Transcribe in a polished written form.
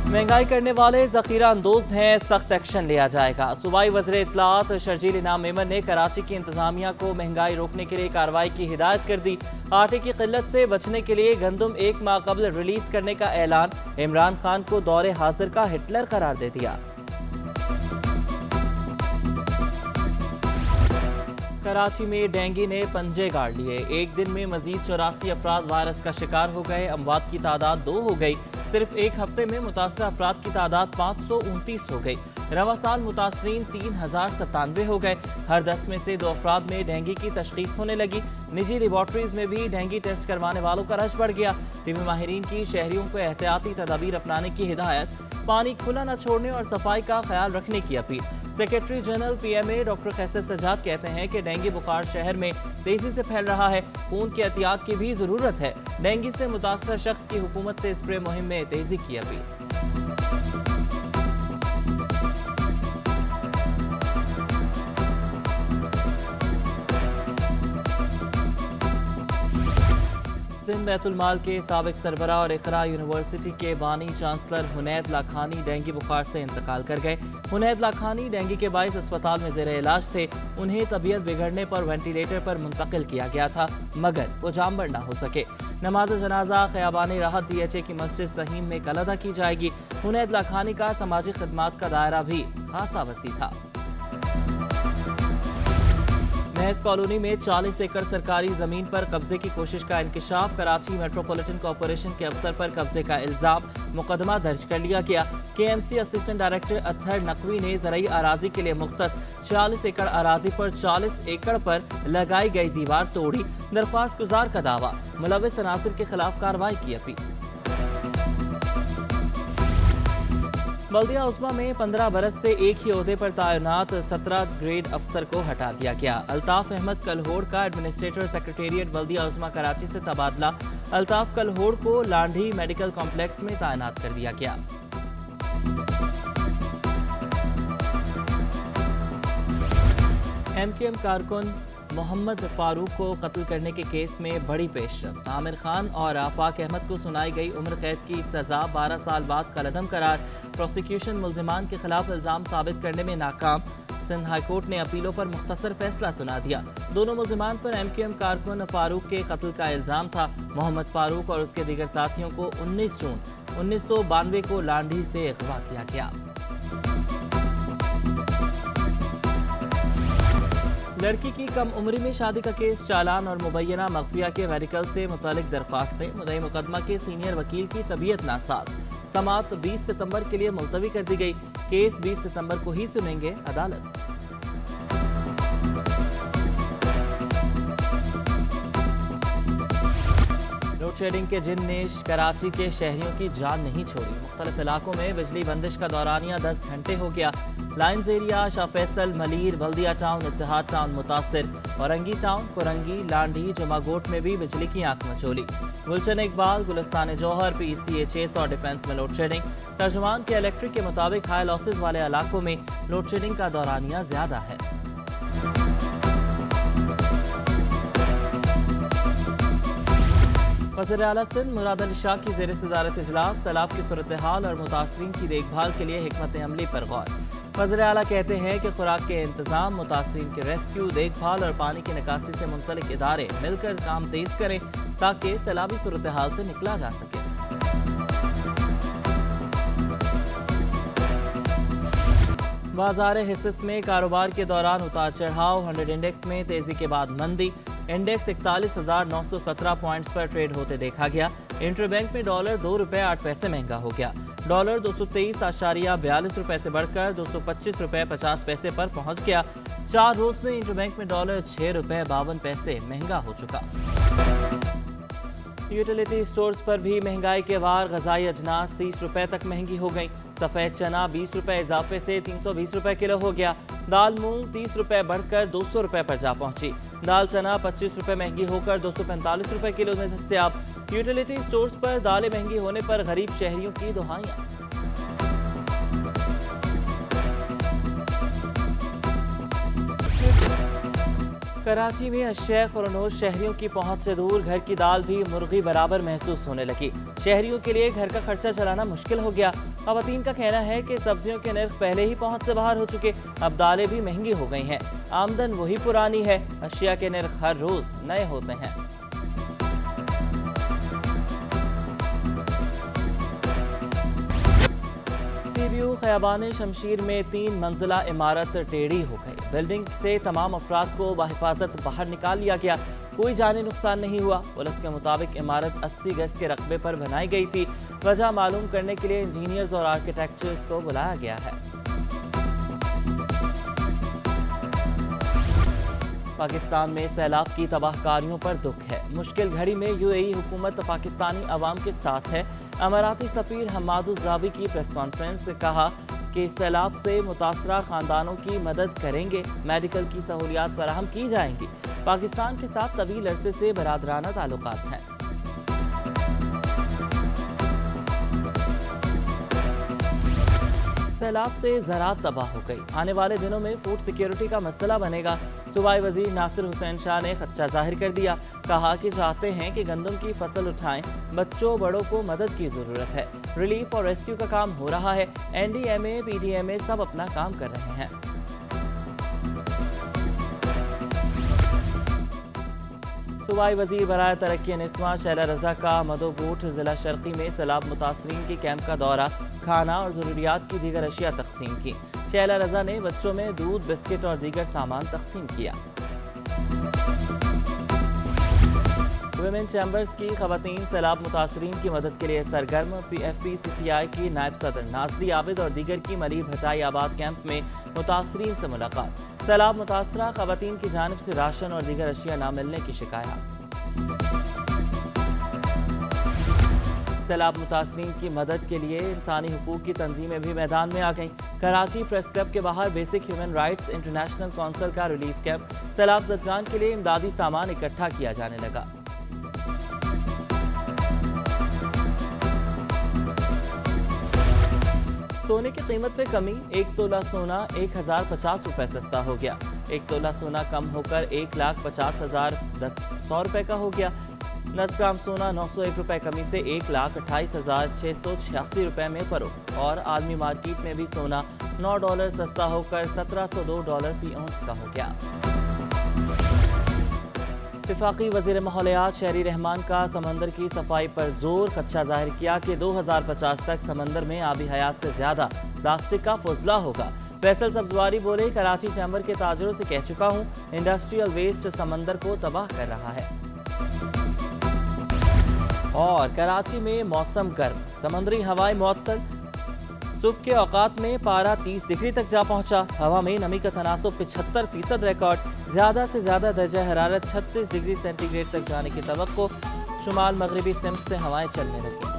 महंगाई करने वाले ज़ख़ीरा अंदोज़ हैं, सख्त एक्शन लिया जाएगा। सूबाई वज़ीर इत्तलात शर्जील इनाम मेमन ने कराची की इंतज़ामिया को महंगाई रोकने के लिए कार्रवाई की हिदायत कर दी। आटे की किल्लत से बचने के लिए गंदम 1 माह कबल रिलीज करने का ऐलान। इमरान खान को दौरे हाजिर का हिटलर करार दे दिया। कराची में डेंगू ने पंजे गाड़ लिए। एक दिन में मजीद 84 अफराद वायरस का शिकार हो गए। अमवात की तादाद 2 हो गई। सिर्फ एक हफ्ते में मुतासर अफराद की तादाद 529 हो गई। रवा साल मुतासरीन 3097 हो गए। हर 10 में से 2 अफराद में डेंगू की तशखीस होने लगी। निजी लेबॉर्ट्रीज में भी डेंगू टेस्ट करवाने वालों का रश बढ़ गया। टीवी माहिरीन की शहरियों को एहतियाती तदाबीर अपनाने की हिदायत, पानी खुला न छोड़ने और सफाई का ख्याल रखने की अपील। Secretary general PMA doctor Qaiser Sajjad कहते हैं कि डेंगू बुखार शहर में तेजी से फैल रहा है, खून की एहतियात की भी जरूरत है। डेंगू से मुतासर शख्स की हुकूमत से स्प्रे मुहिम में तेजी की अपील। सिंध बैतुल माल के साबिक सरबरा और इकरा यूनिवर्सिटी के बानी चांसलर हुनैद लाखानी डेंगू बुखार से इंतकाल कर गए। हुनैद लाखानी डेंगू के बाइस अस्पताल में ज़ेर इलाज थे। उन्हें तबीयत बिगड़ने पर वेंटिलेटर पर मुंतकिल किया गया था, मगर वो जामबर न हो सके। नमाज जनाजा ख़याबान राहत DHA की मस्जिद सहीम में कल अदा की जाएगी। हुनैद लाखानी का समाजी खिदमात का दायरा भी खासा वसी था। महज कॉलोनी में 40 एकड़ सरकारी जमीन पर कब्जे की कोशिश का इंकिशाफ। कराची मेट्रोपॉलिटन कॉरपोरेशन के अफसर पर कब्जे का इल्जाम। मुकदमा दर्ज कर लिया गया। KMC असिस्टेंट डायरेक्टर अत्हर नकवी ने ज़रई अराजी के लिए मुख्तस 46 एकड़ अराजी पर 40 एकड़ पर लगाई गई दीवार तोड़ी। दरख्वास्त गुजार का दावा, मुलविस अनासिर के खिलाफ कार्रवाई की अपील। बल्दिया उस्मा में 15 बरस से एक ही ओहदे पर तैनात 17 ग्रेड अफसर को हटा दिया गया। अल्ताफ अहमद कलहोड़ का एडमिनिस्ट्रेटर सेक्रेटेरिएट बल्दिया उस्मा कराची से तबादला। अल्ताफ कलहोड़ को लांढी मेडिकल कॉम्प्लेक्स में तैनात कर दिया गया। MKM कारकुन मोहम्मद फारूक को कत्ल करने के केस में बड़ी पेशरफ्त। आमिर खान और आफाक अहमद को सुनाई गई उम्र कैद की सजा 12 साल बाद कलअदम करार। प्रोसिक्यूशन मुल्जिमान के खिलाफ इल्जाम साबित करने में नाकाम। सिंध हाई कोर्ट ने अपीलों पर मुख्तसर फैसला सुना दिया। दोनों मुल्जिमान पर MKM कारकुन फारूक के कत्ल का इल्जाम था। मोहम्मद फारूक और उसके दीगर साथियों को 19 जून 1992 को लांढी से अगवा किया गया। लड़की की कम उम्री में शादी का केस, चालान और मुबैना मख्फिया के मेडिकल से मुतालिक दरख्वास्तें। मुद्दई मुकदमा के सीनियर वकील की तबीयत नासाज। समाअत 20 सितंबर के लिए मुलतवी कर दी गई। केस 20 सितंबर को ही सुनेंगे अदालत। लोड शेडिंग के जिन्नेश कराची के शहरियों की जान नहीं छोड़ी। मुख्तलिफ इलाकों में बिजली बंदिश का दौरानिया 10 घंटे हो गया। लाइन्स एरिया, शाह फैसल, मलीर, बल्दिया टाउन, इत्तेहाद टाउन मुतासिर। औरंगी टाउन, कोरंगी, लांढी, जमागोट में भी बिजली की आंख मचोली। गुलशन इकबाल, गुलिस्तान जौहर, PCHS और डिफेंस में लोड शेडिंग। तर्जुमान के इलेक्ट्रिक के मुताबिक हाई लॉसेज वाले इलाकों में लोड शेडिंग का दौरानिया ज्यादा है। वज़ीर आला सिंध मुराद अली शाह की ज़ेर सदारत इजलास। सैलाब की सूरत हाल और मुतासरीन की देखभाल के लिए हिकमत अमली पर गौर। वज़ीर आला कहते हैं कि खुराक के इंतजाम, मुतासरीन के रेस्क्यू, देखभाल और पानी की निकासी से मुंसलिक इदारे मिलकर काम तेज करें ताकि सैलाबी सूरत हाल से निकला जा सके। बाजार हिस्स में कारोबार के दौरान उतार चढ़ाव। 100 इंडेक्स में तेजी के बाद मंदी। इंडेक्स 41,917 पॉइंट्स पर ट्रेड होते देखा गया। इंटरबैंक में डॉलर 2 रुपये 8 पैसे महंगा हो गया। डॉलर 223.42 रुपए से बढ़कर 225 रुपये 50 पैसे पर पहुंच गया। 4 रोज में इंटरबैंक में डॉलर 6 रुपये 52 पैसे महंगा हो चुका। यूटिलिटी स्टोर्स पर भी महंगाई के वार। गजाई अजनास 30 रुपए तक महंगी हो गई। सफ़ेद चना 20 रुपए इजाफे से 320 रुपए किलो हो गया। दाल मूंग 30 रुपए बढ़कर 200 रुपए पर जा पहुंची। दाल चना 25 रुपए महंगी होकर 245 रुपए किलो में दस्तयाब। यूटिलिटी स्टोर्स पर दालें महंगी होने पर गरीब शहरियों की दुहाइयां। कराची में अशिया खुरनोश शहरियों की पहुंच से दूर, घर की दाल भी मुर्गी बराबर महसूस होने लगी। शहरियों के लिए घर का खर्चा चलाना मुश्किल हो गया। खवातीन का कहना है कि सब्जियों के नर्ख पहले ही पहुंच से बाहर हो चुके, अब दालें भी महंगी हो गई हैं। आमदन वही पुरानी है, अशिया के नर्ख हर रोज नए होते हैं। सीबीयू खयाबान शमशीर में 3 मंजिला इमारत टेढ़ी हो गई। बिल्डिंग से तमाम अफराद को बाहिफाजत बाहर निकाल लिया गया। कोई जानी नुकसान नहीं हुआ। पुलिस के मुताबिक इमारत 80 गज के रकबे पर बनाई गई थी। वजह मालूम करने के लिए इंजीनियर्स और आर्किटेक्चर्स को बुलाया गया है। पाकिस्तान में सैलाब की तबाहकारियों पर दुख है। मुश्किल घड़ी में यूएई हुकूमत पाकिस्तानी अवाम के साथ है। अमाराती सफीर हम्मादुल ज़ाबी की प्रेस कॉन्फ्रेंस से कहा कि सैलाब से मुतासरा खानदानों की मदद करेंगे, मेडिकल की सहूलियात फराहम की जाएंगी। पाकिस्तान के साथ तवील अरसे से बरादराना ताल्लुकात हैं। सैलाब से ज़राअत तबाह हो गई। आने वाले दिनों में फूड सिक्योरिटी का मसला बनेगा। सूबाई वजीर नासिर हुसैन शाह ने खदशा जाहिर कर दिया। कहा कि चाहते हैं कि गंदम की फसल उठाएं, बच्चों बड़ों को मदद की ज़रूरत है। रिलीफ और रेस्क्यू का काम हो रहा है। NDMA PDMA सब अपना काम कर रहे हैं। सूबाई वजीर बराए तरक्की निस्वा शैला रजा का मदोबूट जिला शर्की में सैलाब मुतासरीन के कैंप का दौरा, खाना और ज़रूरियात की दीगर अशिया तकसीम की। शैला रजा ने बच्चों में दूध, बिस्किट और दीगर सामान तकसीम किया। विमेन चैम्बर्स की खवातीन सैलाब मुतासरीन की मदद के लिए सरगर्म। PFP-CCI की नायब सदर नाज़ली आबिद और दीगर की मली भटाई आबाद कैंप में मुतासरीन से मुलाकात। सैलाब मुतासरा खवातीन की जानिब से राशन और दीगर अशिया न मिलने की शिकायत। सैलाब मुतासरीन की मदद के लिए इंसानी हुकूक की तंजीमें भी मैदान में आ गईं। कराची प्रेस क्लब के बाहर basic human rights international council का रिलीफ कैंप। सैलाब ज़दगान के लिए इमदादी सामान इकट्ठा किया जाने लगा। सोने की कीमत में कमी। 1 तोला सोना 1050 रुपए सस्ता हो गया। 1 तोला सोना कम होकर 1,50,100 रुपए का हो गया। 10 ग्राम सोना 901 रुपए कमी से 1,28,686 रुपए में फरोख्त। और आलमी मार्केट में भी सोना $9 सस्ता होकर $1,702 फी औंस का हो गया। वफाकी वज़ीर माहौलियात शहरी रहमान का समंदर की सफाई पर जोर। खदशा जाहिर किया कि 2050 तक समंदर में आबी हयात से ज्यादा प्लास्टिक का फुजला होगा। फैसल सब्जवारी बोले, कराची चैम्बर के ताजरों से कह चुका हूँ, इंडस्ट्रियल वेस्ट समंदर को तबाह कर रहा है। और कराची में मौसम गर्म, समुद्री हवाएं मुअत्तल। सुबह के औकात में पारा 30 डिग्री तक जा पहुंचा। हवा में नमी का तनासुब 75% रिकॉर्ड। ज्यादा से ज्यादा दर्जा हरारत 36 डिग्री सेंटीग्रेड तक जाने की तवक्को। शुमाल मगरबी सिमत से हवाएं चलने लगी।